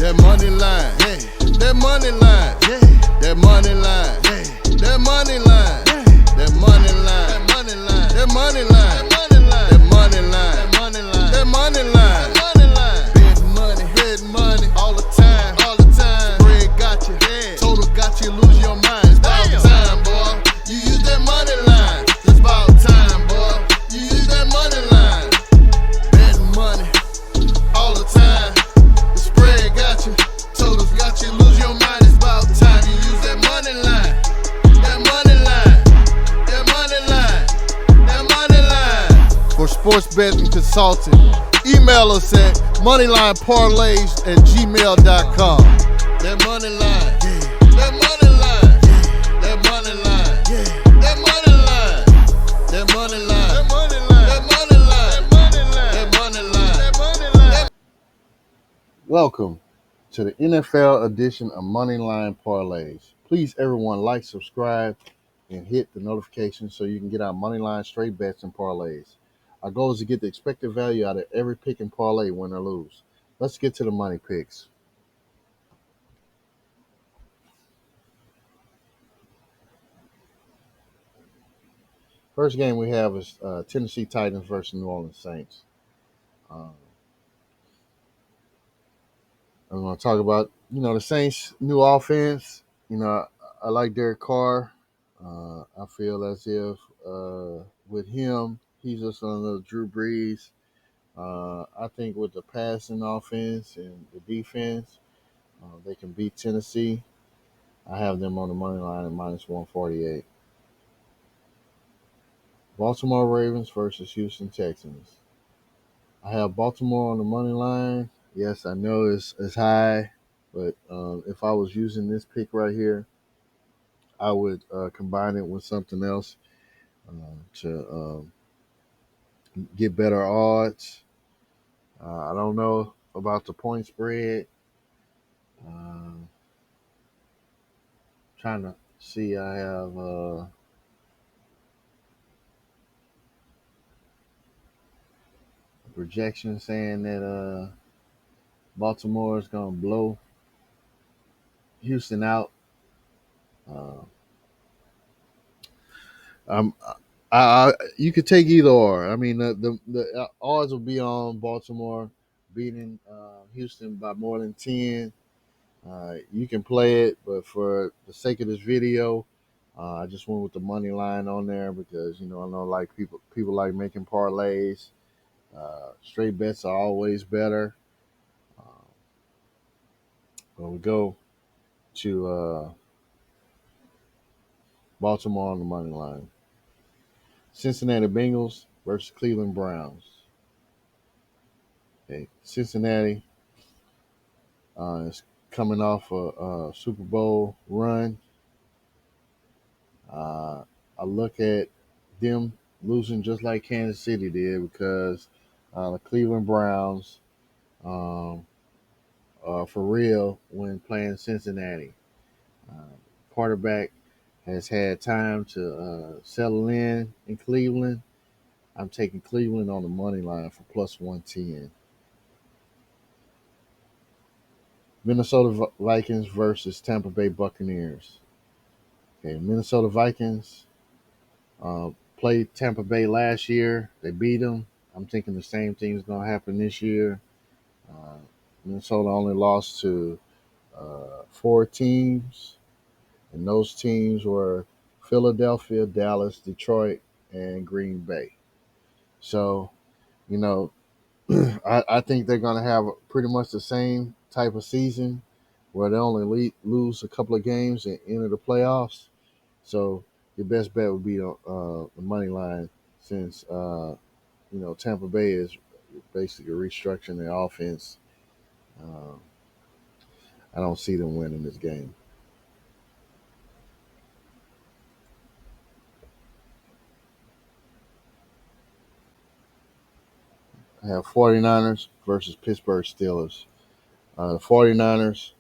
That money line, yeah. That money line, yeah. That money line, yeah. That money line, yeah. That money line, that money line, that money line, that money line, that money line, that money line, that money line. Bet money, all the time, all the time. Spread got you, yeah. Total got you, lose your mind. It's about time, boy. You use that money line. It's about time, boy. You use that money line. Bet money, all the time. The spread got you, totals got you, lose your mind. It's about time you use that money line. That money line, that money line, that money line. For sports betting consulting, email us at moneylineparlays@gmail.com. That money line, yeah. That money line, yeah. That money line, yeah. That money line, that money line, that money line, that money line, that money line, that money line. Welcome to the NFL edition of Moneyline Parlays. Please, everyone, like, subscribe, and hit the notification so you can get our Moneyline straight bets and parlays. Our goal is to get the expected value out of every pick and parlay, win or lose. Let's get to the money picks. First game we have is Tennessee Titans versus New Orleans Saints. I'm going to talk about, the Saints' new offense. I like Derek Carr. I feel as if with him, he's just another Drew Brees. I think with the passing offense and the defense, they can beat Tennessee. I have them on the money line at -148. Baltimore Ravens versus Houston Texans. I have Baltimore on the money line. Yes, I know it's high, but if I was using this pick right here, I would combine it with something else to get better odds. I don't know about the point spread. Trying to see, I have a projection saying that Baltimore is going to blow Houston out. You could take either or. I mean, the odds will be on Baltimore beating Houston by more than 10. You can play it, but for the sake of this video, I just went with the money line on there because I know like people like making parlays. Straight bets are always better. But we go to Baltimore on the money line. Cincinnati Bengals versus Cleveland Browns. Okay, Cincinnati is coming off a Super Bowl run. I look at them losing just like Kansas City did because the Cleveland Browns are for real when playing Cincinnati. Quarterback has had time to settle in Cleveland. I'm taking Cleveland on the money line for +110. Minnesota Vikings versus Tampa Bay Buccaneers. Okay, Minnesota Vikings played Tampa Bay last year. They beat them. I'm thinking the same thing is going to happen this year. Minnesota only lost to 4 teams, and those teams were Philadelphia, Dallas, Detroit, and Green Bay. So, I think they're going to have pretty much the same type of season where they only lose a couple of games and enter the playoffs. So your best bet would be the money line since, Tampa Bay is basically restructuring their offense. I don't see them winning this game. I have 49ers versus Pittsburgh Steelers. The 49ers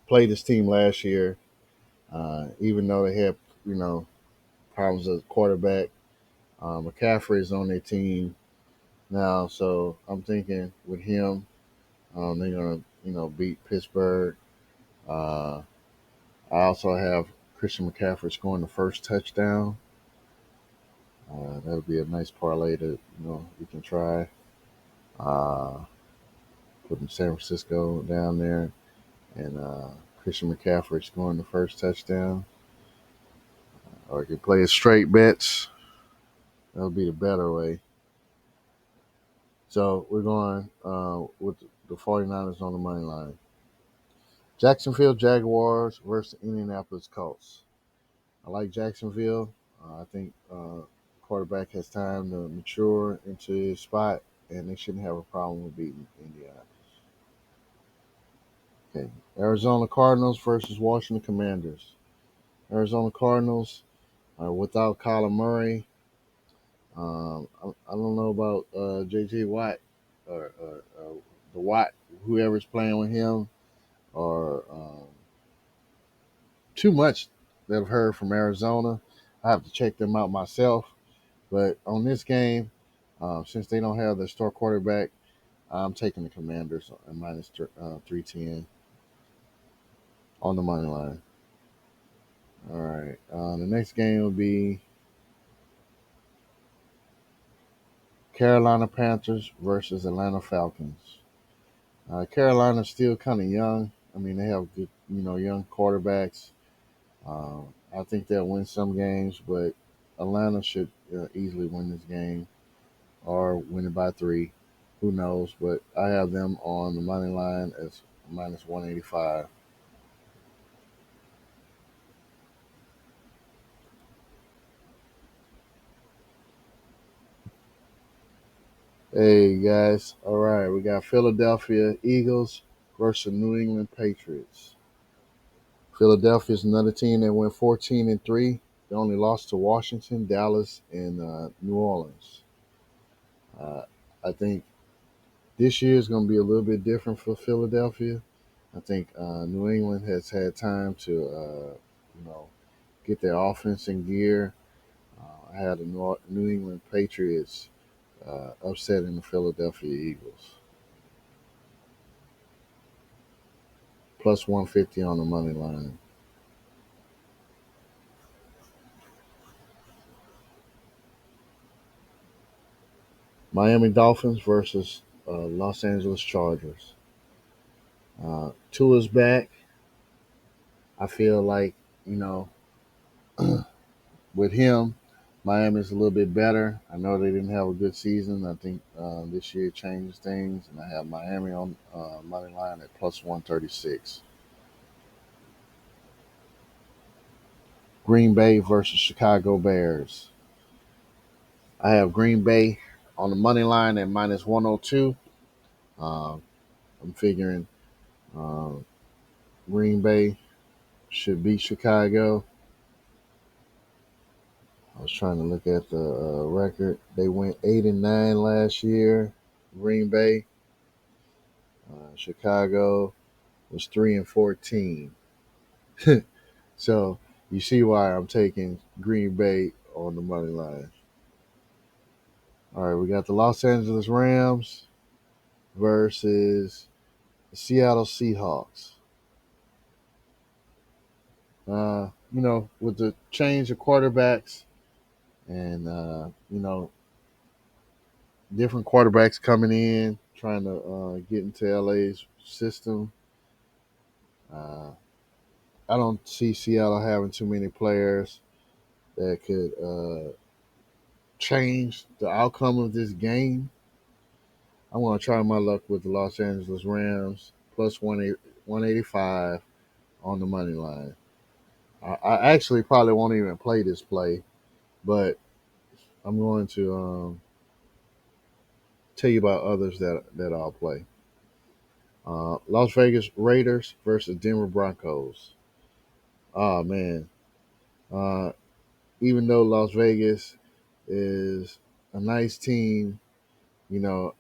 played this team last year, even though they had, problems as quarterback. McCaffrey is on their team. now. So I'm thinking with him, they're gonna beat Pittsburgh. Uh, I also have Christian McCaffrey scoring the first touchdown. That would be a nice parlay that we can try. Uh, Putting San Francisco down there and Christian McCaffrey scoring the first touchdown. Or you can play a straight bets. That would be the better way. So we're going with the 49ers on the money line. Jacksonville Jaguars versus Indianapolis Colts. I like Jacksonville. I think quarterback has time to mature into his spot, and they shouldn't have a problem with beating Indiana. Okay, Arizona Cardinals versus Washington Commanders. Arizona Cardinals without Kyler Murray. I don't know about J.J. Watt or the Watt, whoever's playing with him, or too much that I've heard from Arizona. I have to check them out myself. But on this game, since they don't have their star quarterback, I'm taking the Commanders at minus 310 on the money line. All right. The next game will be Carolina Panthers versus Atlanta Falcons. Carolina's still kind of young. I mean, they have good, young quarterbacks. I think they'll win some games, but Atlanta should easily win this game or win it by 3. Who knows? But I have them on the money line as minus 185. Hey guys, all right, we got Philadelphia Eagles versus New England Patriots. Philadelphia is another team that went 14-3. They only lost to Washington, Dallas, and New Orleans. Uh, I think this year is going to be a little bit different for Philadelphia. I think New England has had time to, you know, get their offense in gear. I had the New England Patriots upsetting the Philadelphia Eagles. Plus 150 on the money line. Miami Dolphins versus Los Angeles Chargers. Tua's back. I feel like, you know, with him, Miami's a little bit better. I know they didn't have a good season. I think this year changed things, and I have Miami on money line at plus 136. Green Bay versus Chicago Bears. I have Green Bay on the money line at minus 102. I'm figuring uh, Green Bay should beat Chicago. I was trying to look at the record. They went 8-9 last year. Green Bay, Chicago was 3-14. So you see why I'm taking Green Bay on the money line. All right, we got the Los Angeles Rams versus the Seattle Seahawks. With the change of quarterbacks and different quarterbacks coming in, trying to get into LA's system. Uh, I don't see Seattle having too many players that could change the outcome of this game. I'm going to try my luck with the Los Angeles Rams plus 185 on the money line. I actually probably won't even play this play, but I'm going to tell you about others that I'll play. Las Vegas Raiders versus Denver Broncos. Oh man, uh, even though Las Vegas is a nice team, you know,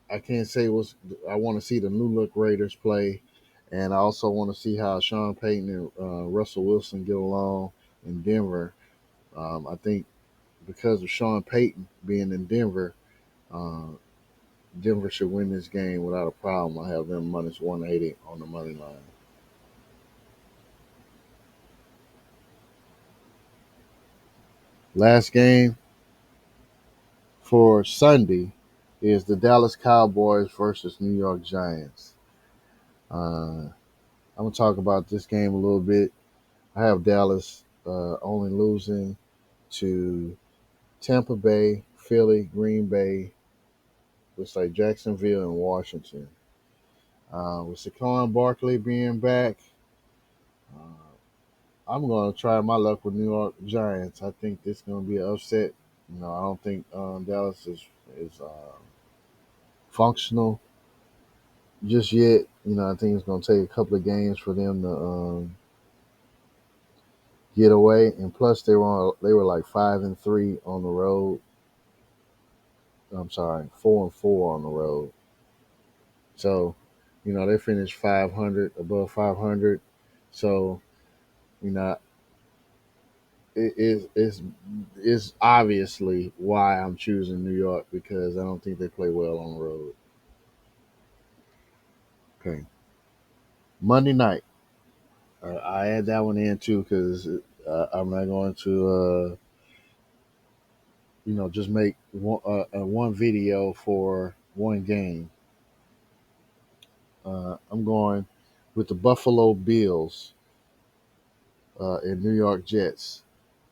I can't say what's. I want to see the new look Raiders play, and I also want to see how Sean Payton and Russell Wilson get along in Denver. I think because of Sean Payton being in Denver, Uh, Denver should win this game without a problem. I have them minus 180 on the money line. Last game for Sunday is the Dallas Cowboys versus New York Giants. I'm gonna talk about this game a little bit. I have Dallas only losing to Tampa Bay, Philly, Green Bay, looks like Jacksonville and Washington. With Saquon Barkley being back, uh, I'm going to try my luck with New York Giants. I think this is going to be an upset. I don't think Dallas is functional just yet. I think it's going to take a couple of games for them to get away. And plus, they were like 5-3 on the road. I'm sorry, 4-4 on the road. So, they finished 500, above 500. So, you know, it's obviously why I'm choosing New York because I don't think they play well on the road. Okay, Monday night. I add that one in too because I'm not going to just make one video for one game. I'm going with the Buffalo Bills and New York Jets.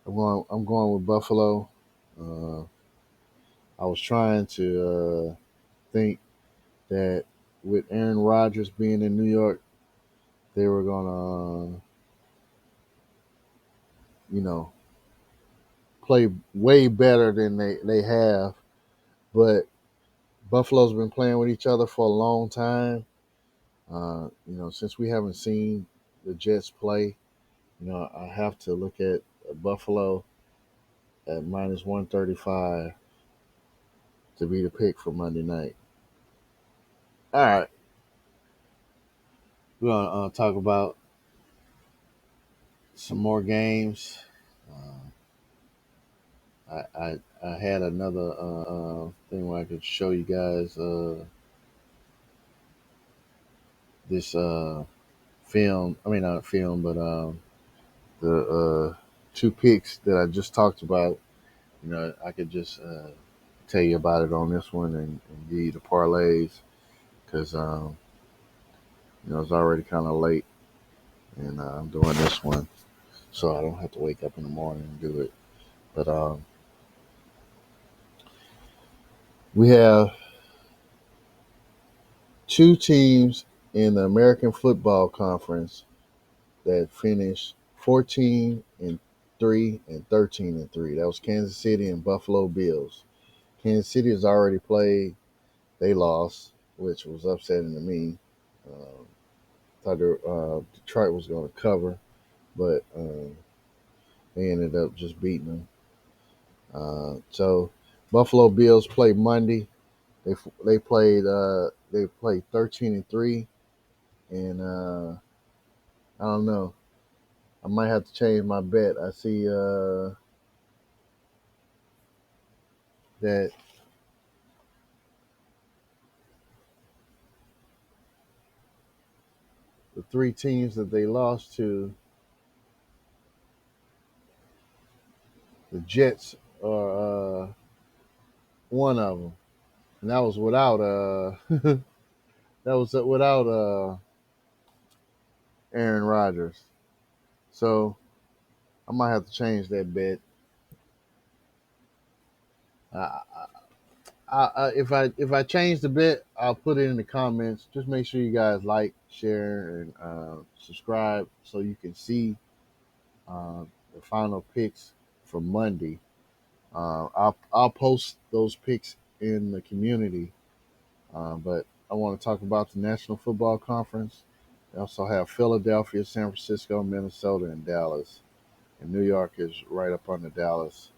I'm going with Buffalo. Uh, I was trying to think that with Aaron Rodgers being in New York, they were gonna, you know, play way better than they have. But Buffalo's been playing with each other for a long time. Since we haven't seen the Jets play, I have to look at Buffalo at minus 135 to be the pick for Monday night. All right, we're gonna talk about some more games. I had another thing where I could show you guys this film. I mean, not film, but the two picks that I just talked about. I could just tell you about it on this one and give you the parlays because it's already kind of late and I'm doing this one, so I don't have to wake up in the morning and do it. But we have two teams in the American Football Conference that finished 14-3 and 13-3. That was Kansas City and Buffalo Bills. Kansas City has already played. They lost, which was upsetting to me. Thought Detroit was going to cover, but they ended up just beating them. So Buffalo Bills played Monday. They played 13-3, and I don't know. I might have to change my bet. I see that the three teams that they lost to, the Jets are one of them, and that was without Aaron Rodgers. So I might have to change that bet. I, if I change the bet, I'll put it in the comments. Just make sure you guys like, share, and subscribe so you can see the final picks for Monday. I'll post those picks in the community, but I want to talk about the National Football Conference. They also have Philadelphia, San Francisco, Minnesota, and Dallas. And New York is right up under Dallas,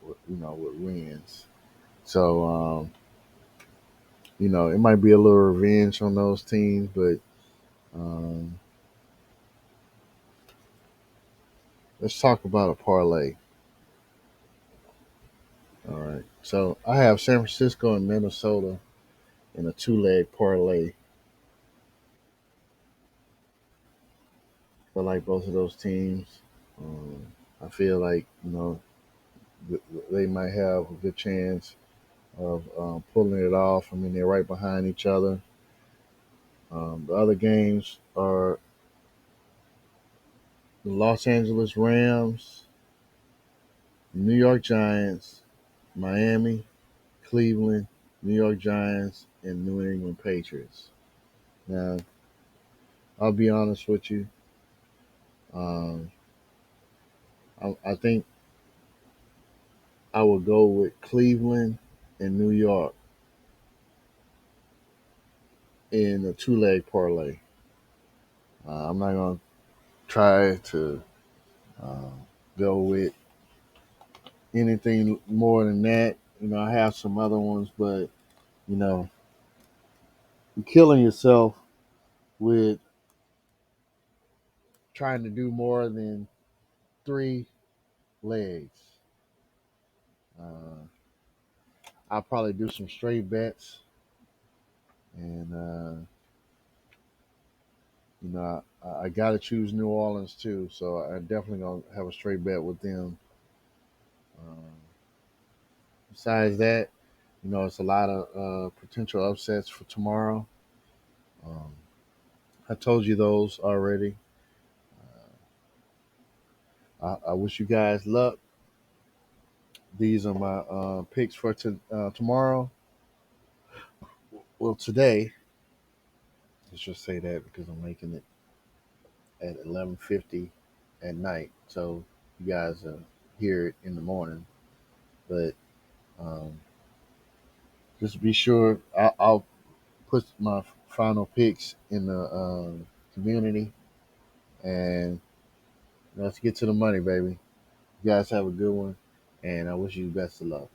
with wins. So, it might be a little revenge on those teams, but um, let's talk about a parlay. All right. So I have San Francisco and Minnesota in a two-leg parlay. I like both of those teams. Um, I feel like they might have a good chance of pulling it off. I mean, they're right behind each other. The other games are the Los Angeles Rams, New York Giants, Miami, Cleveland, New York Giants, and New England Patriots. Now, I'll be honest with you. Um, I think I would go with Cleveland and New York in a two-leg parlay. I'm not going to try to uh, go with anything more than that. I have some other ones, but you know, you're killing yourself with trying to do more than three legs. Uh, I'll probably do some straight bets, and I got to choose New Orleans too, so I definitely gonna have a straight bet with them. Um, Besides that, it's a lot of potential upsets for tomorrow. Um, I told you those already. I wish you guys luck. These are my picks for tomorrow. Well, today, let's just say that because I'm making it at 11:50 at night, so you guys hear it in the morning. But um, just be sure I'll put my final picks in the community, and let's get to the money, baby. You guys have a good one, and I wish you best of luck.